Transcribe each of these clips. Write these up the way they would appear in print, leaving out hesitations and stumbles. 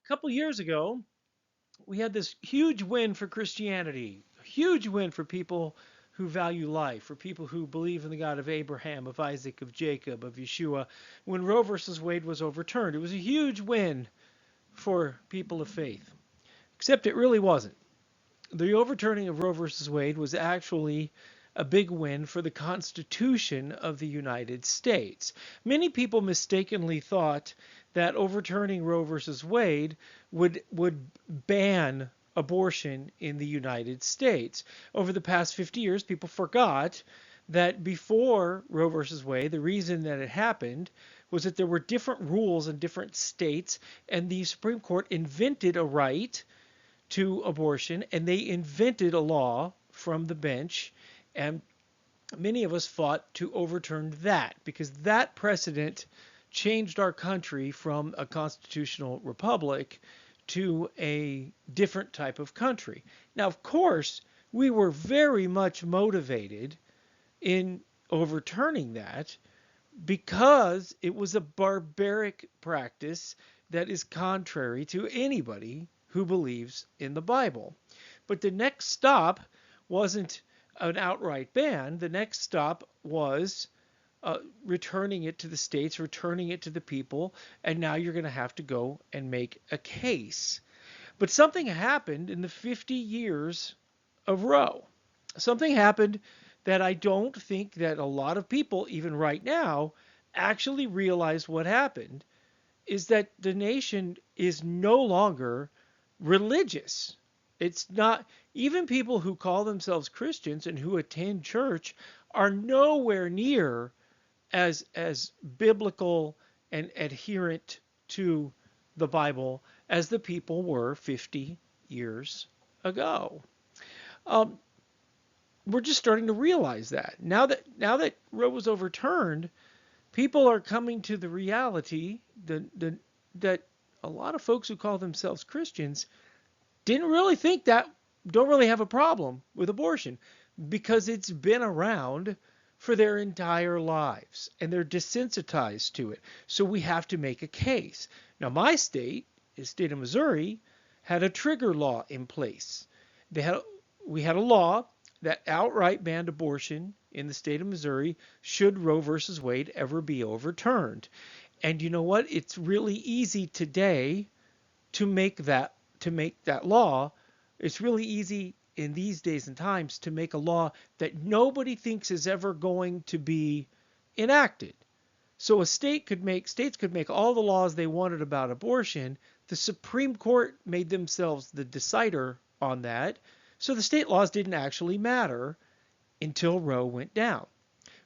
A couple years ago, we had this huge win for Christianity, a huge win for people who value life, for people who believe in the God of Abraham, of Isaac, of Jacob, of Yeshua, when Roe versus Wade was overturned. It was a huge win for people of faith, except it really wasn't. The overturning of Roe versus Wade was actually a big win for the Constitution of the United States. Many people mistakenly thought that overturning Roe versus Wade would ban abortion in the United States. Over the past 50 years, people forgot that before Roe versus Wade, the reason that it happened was that there were different rules in different states, and the Supreme Court invented a right to abortion, and they invented a law from the bench, and many of us fought to overturn that because that precedent changed our country from a constitutional republic to a different type of country. Now, of course, we were very much motivated in overturning that because it was a barbaric practice that is contrary to anybody who believes in the Bible. But the next stop wasn't an outright ban. The next stop was returning it to the states, returning it to the people, and now you're going to have to go and make a case. But something happened in the 50 years of Roe. Something happened that I don't think that a lot of people, even right now, actually realize what happened is that the nation is no longer religious. It's not, even people who call themselves Christians and who attend church are nowhere near as biblical and adherent to the Bible as the people were 50 years ago. Um, we're just starting to realize that now that Roe was overturned, people are coming to the reality that a lot of folks who call themselves Christians didn't really think that, don't really have a problem with abortion because it's been around for their entire lives and they're desensitized to it. So we have to make a case. Now, my state, the state of Missouri, had a trigger law in place. We had a law that outright banned abortion in the state of Missouri should Roe versus Wade ever be overturned. And you know what? It's really easy today to make that law. It's really easy in these days and times to make a law that nobody thinks is ever going to be enacted. So states could make all the laws they wanted about abortion. The Supreme Court made themselves the decider on that. So the state laws didn't actually matter until Roe went down.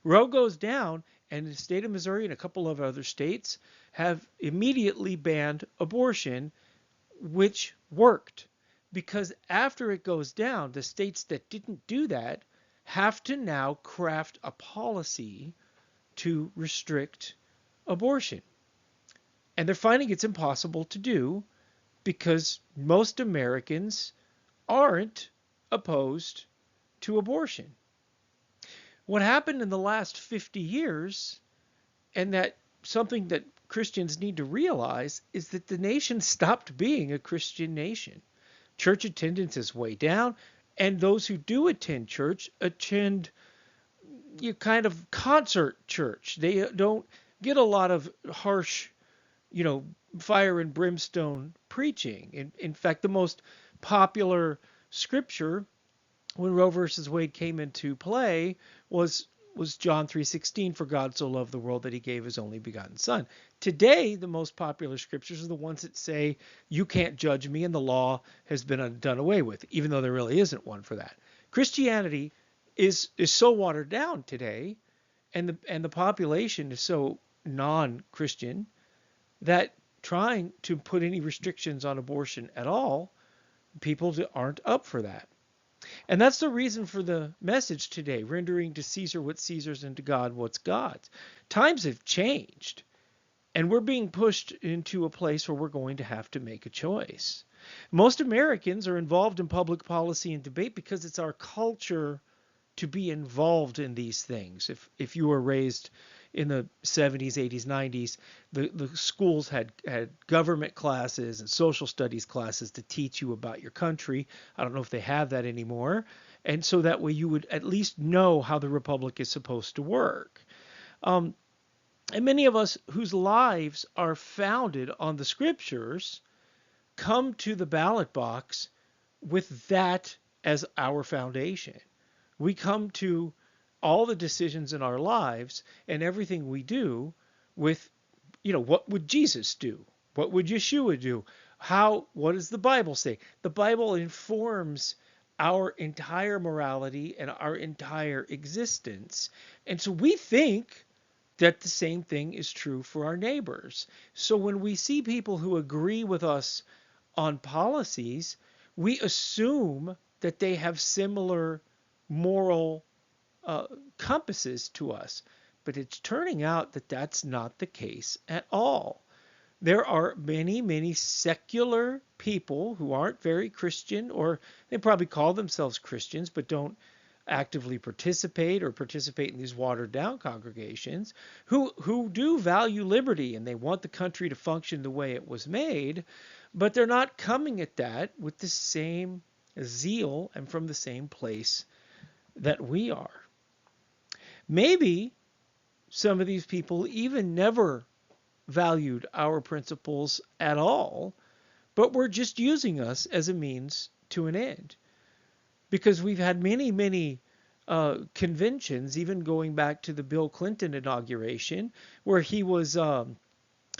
Roe goes down, and the state of Missouri and a couple of other states have immediately banned abortion, which worked. Because after it goes down, the states that didn't do that have to now craft a policy to restrict abortion. And they're finding it's impossible to do because most Americans aren't opposed to abortion. What happened in the last 50 years, and that something that Christians need to realize, is that the nation stopped being a Christian nation. Church attendance is way down, and those who do attend church attend kind of concert church. They don't get a lot of harsh, fire and brimstone preaching. In fact, the most popular scripture when Roe versus Wade came into play was John 3:16, for God so loved the world that he gave his only begotten son. Today, the most popular scriptures are the ones that say you can't judge me and the law has been done away with, even though there really isn't one for that. Christianity is so watered down today, and the population is so non-Christian that trying to put any restrictions on abortion at all, people aren't up for that. And that's the reason for the message today, rendering to Caesar what's Caesar's and to God what's God's. Times have changed, and we're being pushed into a place where we're going to have to make a choice. Most Americans are involved in public policy and debate because it's our culture to be involved in these things. If you were raised in the 70s, 80s, 90s, the schools had government classes and social studies classes to teach you about your country. I don't know if they have that anymore. And so that way you would at least know how the republic is supposed to work. Um, and many of us whose lives are founded on the scriptures come to the ballot box with that as our foundation. We come to all the decisions in our lives and everything we do with, what would Jesus do? What would Yeshua do? What does the Bible say? The Bible informs our entire morality and our entire existence. And so we think that the same thing is true for our neighbors. So when we see people who agree with us on policies, we assume that they have similar moral compasses to us. But it's turning out that that's not the case at all. There are many, many secular people who aren't very Christian, or they probably call themselves Christians, but don't actively participate in these watered down congregations, who do value liberty and they want the country to function the way it was made, but they're not coming at that with the same zeal and from the same place that we are. Maybe some of these people even never valued our principles at all, but were just using us as a means to an end. Because we've had many, many conventions, even going back to the Bill Clinton inauguration, where he was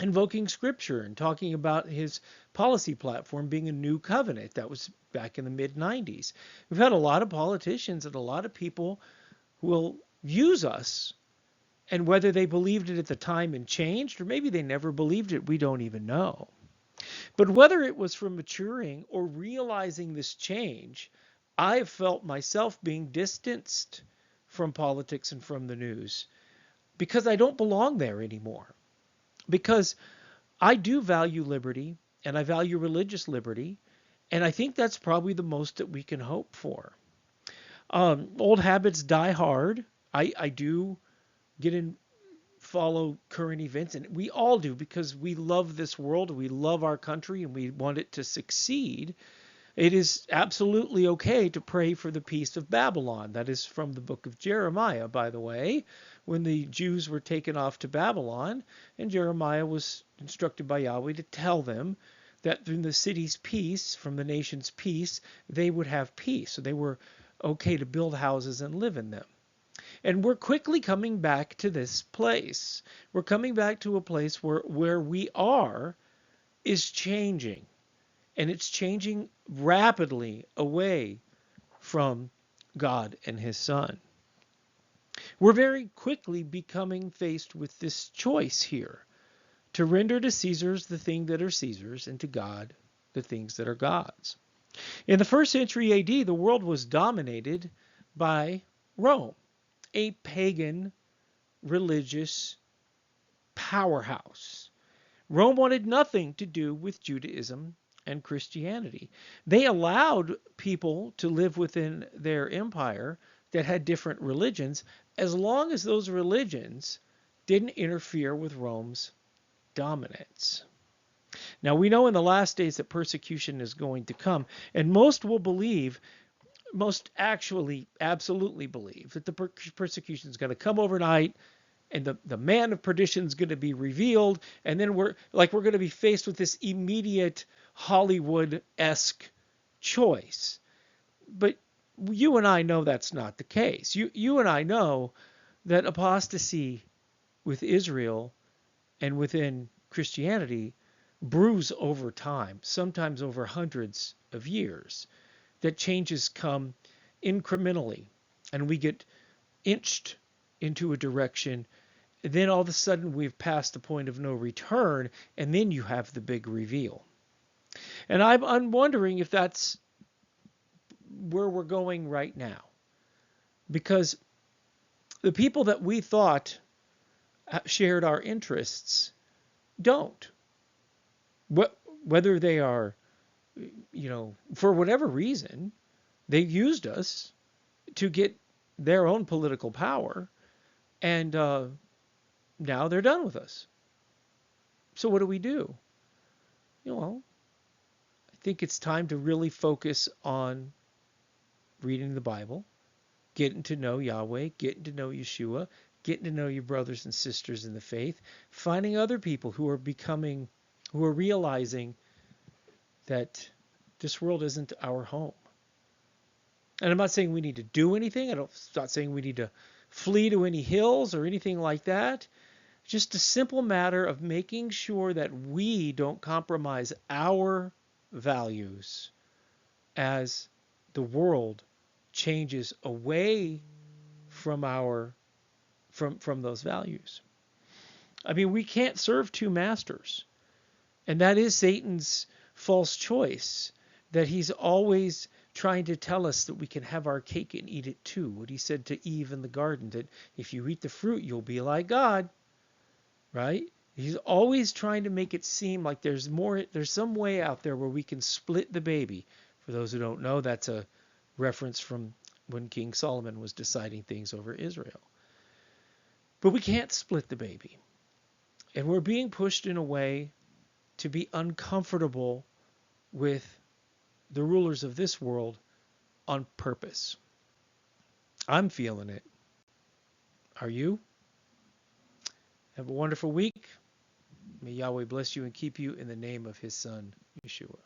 invoking scripture and talking about his policy platform being a new covenant. That was back in the mid-90s. We've had a lot of politicians and a lot of people who will use us, and whether they believed it at the time and changed, or maybe they never believed it, we don't even know. But whether it was from maturing or realizing this change, I've felt myself being distanced from politics and from the news because I don't belong there anymore. Because I do value liberty and I value religious liberty, and I think that's probably the most that we can hope for. Old habits die hard. I do get in, follow current events, and we all do because we love this world, we love our country, and we want it to succeed. It is absolutely okay to pray for the peace of Babylon. That is from the book of Jeremiah, by the way, when the Jews were taken off to Babylon, and Jeremiah was instructed by Yahweh to tell them that from the city's peace, from the nation's peace, they would have peace. So they were okay to build houses and live in them. And we're quickly coming back to this place. We're coming back to a place where we are is changing. And it's changing rapidly away from God and his Son. We're very quickly becoming faced with this choice here, to render to Caesar's the things that are Caesar's and to God the things that are God's. In the first century AD, the world was dominated by Rome, a pagan religious powerhouse. Rome wanted nothing to do with Judaism and Christianity. They allowed people to live within their empire that had different religions, as long as those religions didn't interfere with Rome's dominance. Now, we know in the last days that persecution is going to come, and most actually absolutely believe that the persecution is going to come overnight, and the man of perdition is going to be revealed, and then we're going to be faced with this immediate Hollywood-esque choice. But you and I know that's not the case. You and I know that apostasy with Israel and within Christianity brews over time, sometimes over hundreds of years, that changes come incrementally, and we get inched into a direction. Then all of a sudden we've passed the point of no return, and then you have the big reveal. And I'm wondering if that's where we're going right now. Because the people that we thought shared our interests don't. Whether they are, for whatever reason, they used us to get their own political power, and now they're done with us. So what do we do? Well, I think it's time to really focus on reading the Bible, getting to know Yahweh, getting to know Yeshua, getting to know your brothers and sisters in the faith, finding other people who are realizing that this world isn't our home. And I'm not saying we need to do anything. I'm not saying we need to flee to any hills or anything like that. Just a simple matter of making sure that we don't compromise our values as the world changes away from from those values. I mean, we can't serve two masters. And that is Satan's false choice, that he's always trying to tell us that we can have our cake and eat it too. What he said to Eve in the garden, that if you eat the fruit, you'll be like God, right? He's always trying to make it seem like there's some way out there where we can split the baby. For those who don't know, that's a reference from when King Solomon was deciding things over Israel. But we can't split the baby. And we're being pushed in a way to be uncomfortable with the rulers of this world on purpose. I'm feeling it. Are you? Have a wonderful week. May Yahweh bless you and keep you in the name of his son, Yeshua.